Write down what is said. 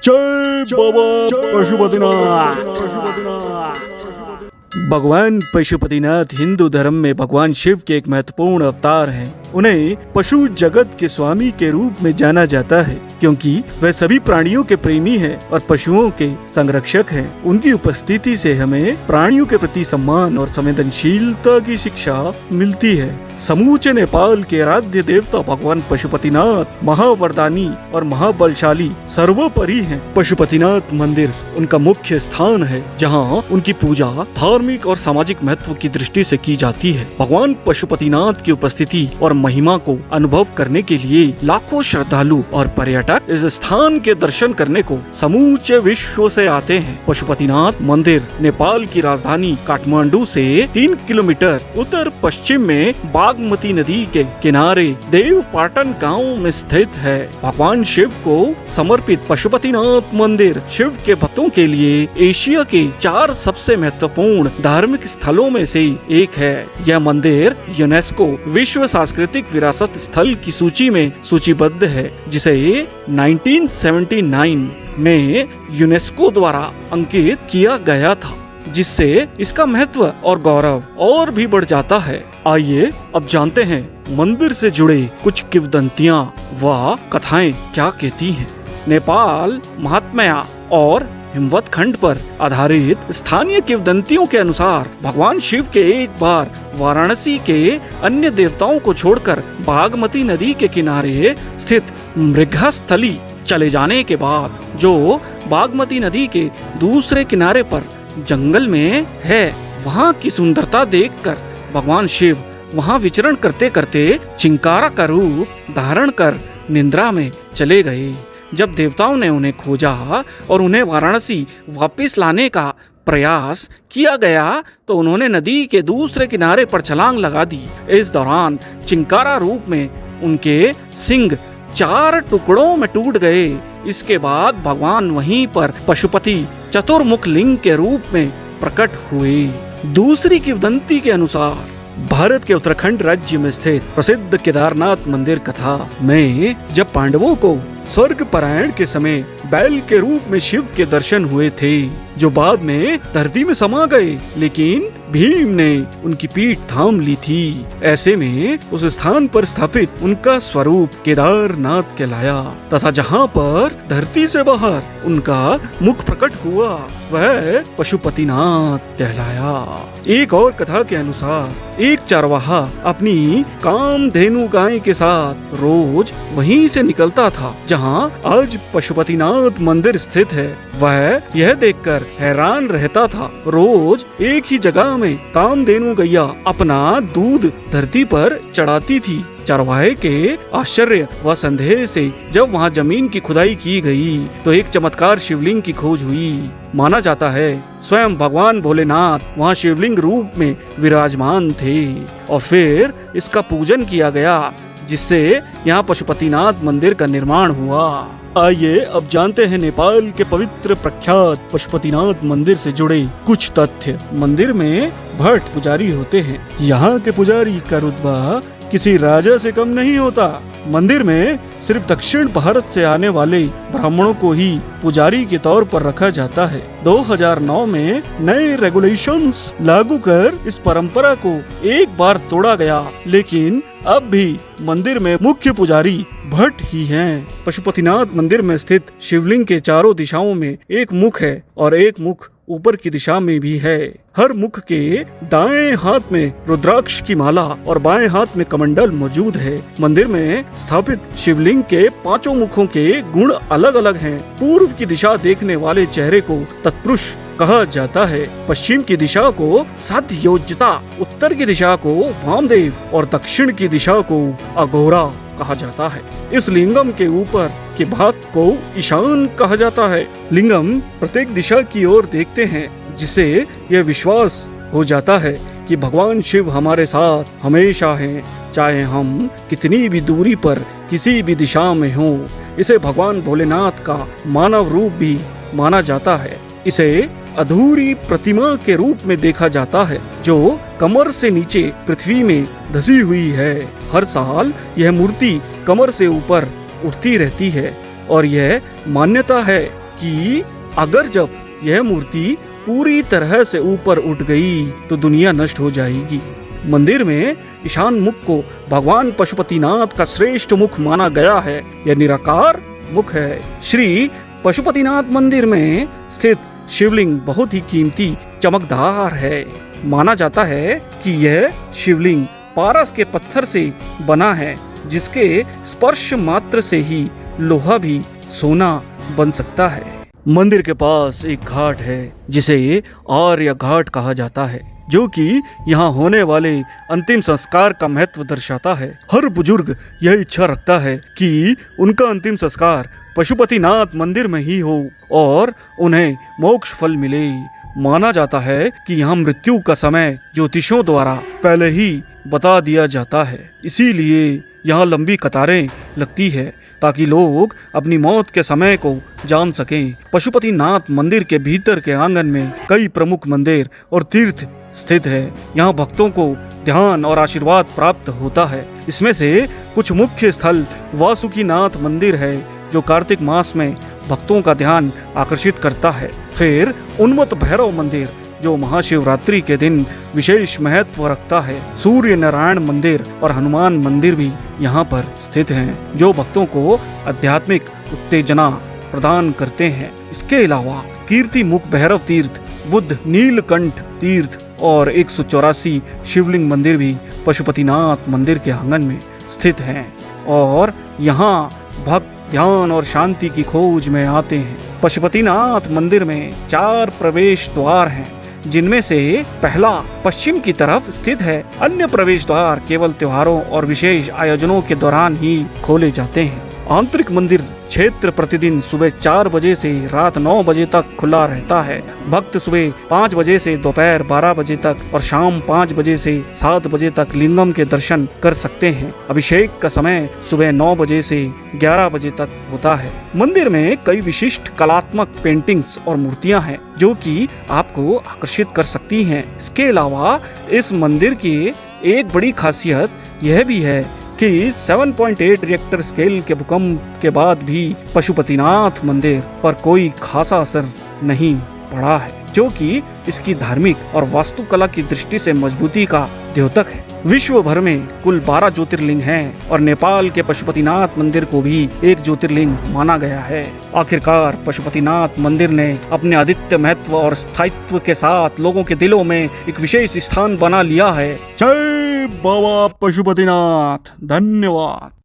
जय बाबा पशुपतिनाथ। भगवान पशुपतिनाथ हिंदू धर्म में भगवान शिव के एक महत्वपूर्ण अवतार हैं। उन्हें पशु जगत के स्वामी के रूप में जाना जाता है क्योंकि वह सभी प्राणियों के प्रेमी हैं और पशुओं के संरक्षक हैं। उनकी उपस्थिति से हमें प्राणियों के प्रति सम्मान और संवेदनशीलता की शिक्षा मिलती है। समूचे नेपाल के आराध्य देवता भगवान पशुपतिनाथ महावरदानी और महाबलशाली सर्वोपरि हैं। पशुपतिनाथ मंदिर उनका मुख्य स्थान है जहां उनकी पूजा धार्मिक और सामाजिक महत्व की दृष्टि से की जाती है। भगवान पशुपतिनाथ की उपस्थिति और महिमा को अनुभव करने के लिए लाखों श्रद्धालु और पर्यटक इस स्थान के दर्शन करने को समूचे विश्व से आते हैं। पशुपतिनाथ मंदिर नेपाल की राजधानी काठमांडू से 3 किलोमीटर उत्तर पश्चिम में बागमती नदी के किनारे देवपाटन गांव में स्थित है। भगवान शिव को समर्पित पशुपतिनाथ मंदिर शिव के भक्तों के लिए एशिया के 4 सबसे महत्वपूर्ण धार्मिक स्थलों में से एक है। यह मंदिर यूनेस्को विश्व सांस्कृतिक विरासत स्थल की सूची में सूचीबद्ध है, जिसे 1979 में यूनेस्को द्वारा अंकित किया गया था, जिससे इसका महत्व और गौरव और भी बढ़ जाता है। आइए अब जानते हैं मंदिर से जुड़े कुछ किंवदंतियां व कथाएं क्या कहती हैं। नेपाल महात्म्य और हिमवत खंड पर आधारित स्थानीय किंवदंतियों के अनुसार भगवान शिव के एक बार वाराणसी के अन्य देवताओं को छोड़कर बागमती नदी के किनारे स्थित मृगस्थली चले जाने के बाद जो बागमती नदी के दूसरे किनारे पर जंगल में है, वहाँ की सुंदरता देखकर भगवान शिव वहाँ विचरण करते करते चिंकारा का रूप धारण कर निद्रा में चले गए। जब देवताओं ने उन्हें खोजा और उन्हें वाराणसी वापस लाने का प्रयास किया गया तो उन्होंने नदी के दूसरे किनारे पर छलांग लगा दी। इस दौरान चिंकारा रूप में उनके सिंग 4 टुकड़ों में टूट गए। इसके बाद भगवान वहीं पर पशुपति चतुर्मुख लिंग के रूप में प्रकट हुए। दूसरी किंवदंती के अनुसार भारत के उत्तराखंड राज्य में स्थित प्रसिद्ध केदारनाथ मंदिर कथा में जब पांडवों को स्वर्ग परायण के समय बैल के रूप में शिव के दर्शन हुए थे, जो बाद में धरती में समा गए, लेकिन भीम ने उनकी पीठ थाम ली थी। ऐसे में उस स्थान पर स्थापित उनका स्वरूप केदारनाथ कहलाया तथा जहाँ पर धरती से बाहर उनका मुख प्रकट हुआ वह पशुपतिनाथ कहलाया। एक और कथा के अनुसार एक चरवाहा अपनी कामधेनु गाय के साथ रोज वहीं से निकलता था जहाँ आज पशुपतिनाथ मंदिर स्थित है। वह यह देखकर हैरान रहता था। रोज एक ही जगह में कामधेनु गैया अपना दूध धरती पर चढ़ाती थी। चरवाहे के आश्चर्य व संदेह से जब वहाँ जमीन की खुदाई की गई तो एक चमत्कार शिवलिंग की खोज हुई। माना जाता है स्वयं भगवान भोलेनाथ वहाँ शिवलिंग रूप में विराजमान थे और फिर इसका पूजन किया गया, जिससे यहाँ पशुपतिनाथ मंदिर का निर्माण हुआ। आइए अब जानते हैं नेपाल के पवित्र प्रख्यात पशुपतिनाथ मंदिर से जुड़े कुछ तथ्य। मंदिर में भट्ट पुजारी होते हैं। यहाँ के पुजारी का रुतबा किसी राजा से कम नहीं होता। मंदिर में सिर्फ दक्षिण भारत से आने वाले ब्राह्मणों को ही पुजारी के तौर पर रखा जाता है। 2009 में नए रेगुलेशंस लागू कर इस परंपरा को एक बार तोड़ा गया, लेकिन अब भी मंदिर में मुख्य पुजारी भट्ट ही हैं। पशुपतिनाथ मंदिर में स्थित शिवलिंग के चारों दिशाओं में एक मुख है और एक मुख ऊपर की दिशा में भी है। हर मुख के दाएं हाथ में रुद्राक्ष की माला और बाएं हाथ में कमंडल मौजूद है। मंदिर में स्थापित शिवलिंग के 5 मुखों के गुण अलग अलग हैं। पूर्व की दिशा देखने वाले चेहरे को तत्पुरुष कहा जाता है, पश्चिम की दिशा को सद्योजता, उत्तर की दिशा को वामदेव और दक्षिण की दिशा को अघोरा कहा जाता है। इस लिंगम के ऊपर के भाग को ईशान कहा जाता है। लिंगम प्रत्येक दिशा की ओर देखते हैं, जिससे यह विश्वास हो जाता है कि भगवान शिव हमारे साथ हमेशा हैं, चाहे हम कितनी भी दूरी पर किसी भी दिशा में हों। इसे भगवान भोलेनाथ का मानव रूप भी माना जाता है। इसे अधूरी प्रतिमा के रूप में देखा जाता है, जो कमर से नीचे पृथ्वी में धसी हुई है। हर साल यह मूर्ति कमर से ऊपर उठती रहती है और यह मान्यता है कि अगर जब यह मूर्ति पूरी तरह से ऊपर उठ गई तो दुनिया नष्ट हो जाएगी। मंदिर में ईशान मुख को भगवान पशुपतिनाथ का श्रेष्ठ मुख माना गया है। यह निराकार मुख है। श्री पशुपतिनाथ मंदिर में स्थित शिवलिंग बहुत ही कीमती चमकदार है। माना जाता है कि यह शिवलिंग पारस के पत्थर से बना है, जिसके स्पर्श मात्र से ही लोहा भी सोना बन सकता है। मंदिर के पास एक घाट है जिसे आर्य घाट कहा जाता है, जो कि यहाँ होने वाले अंतिम संस्कार का महत्व दर्शाता है। हर बुजुर्ग यह इच्छा रखता है कि उनका अंतिम संस्कार पशुपतिनाथ मंदिर में ही हो और उन्हें मोक्ष फल मिले। माना जाता है कि यहाँ मृत्यु का समय ज्योतिषों द्वारा पहले ही बता दिया जाता है, इसीलिए यहाँ लंबी कतारें लगती है ताकि लोग अपनी मौत के समय को जान सकें। पशुपतिनाथ मंदिर के भीतर के आंगन में कई प्रमुख मंदिर और तीर्थ स्थित है। यहाँ भक्तों को ध्यान और आशीर्वाद प्राप्त होता है। इसमें से कुछ मुख्य स्थल वासुकीनाथ मंदिर है, जो कार्तिक मास में भक्तों का ध्यान आकर्षित करता है। फिर उन्मत्त भैरव मंदिर, जो महाशिवरात्रि के दिन विशेष महत्व रखता है। सूर्य नारायण मंदिर और हनुमान मंदिर भी यहाँ पर स्थित हैं, जो भक्तों को आध्यात्मिक उत्तेजना प्रदान करते हैं। इसके अलावा कीर्ति मुख भैरव तीर्थ, बुद्ध नीलकंठ तीर्थ और 184 शिवलिंग मंदिर भी पशुपतिनाथ मंदिर के आंगन में स्थित हैं और यहाँ भक्त ध्यान और शांति की खोज में आते हैं। पशुपतिनाथ मंदिर में 4 प्रवेश द्वार हैं, जिनमें से पहला पश्चिम की तरफ स्थित है। अन्य प्रवेश द्वार केवल त्योहारों और विशेष आयोजनों के दौरान ही खोले जाते हैं। आंतरिक मंदिर क्षेत्र प्रतिदिन सुबह 4 बजे से रात 9 बजे तक खुला रहता है। भक्त सुबह 5 बजे से दोपहर 12 बजे तक और शाम 5 बजे से 7 बजे तक लिंगम के दर्शन कर सकते हैं। अभिषेक का समय सुबह 9 बजे से 11 बजे तक होता है। मंदिर में कई विशिष्ट कलात्मक पेंटिंग्स और मूर्तियां हैं, जो कि आपको आकर्षित कर सकती हैं। इसके अलावा इस मंदिर की एक बड़ी खासियत यह भी है कि 7.8 रिएक्टर स्केल के भूकंप के बाद भी पशुपतिनाथ मंदिर पर कोई खासा असर नहीं पड़ा है, जो कि इसकी धार्मिक और वास्तुकला की दृष्टि से मजबूती का द्योतक है। विश्व भर में कुल 12 ज्योतिर्लिंग हैं और नेपाल के पशुपतिनाथ मंदिर को भी एक ज्योतिर्लिंग माना गया है। आखिरकार पशुपतिनाथ मंदिर ने अपने अद्वितीय महत्व और स्थायित्व के साथ लोगों के दिलों में एक विशेष स्थान बना लिया है। जय बाबा पशुपतिनाथ। धन्यवाद।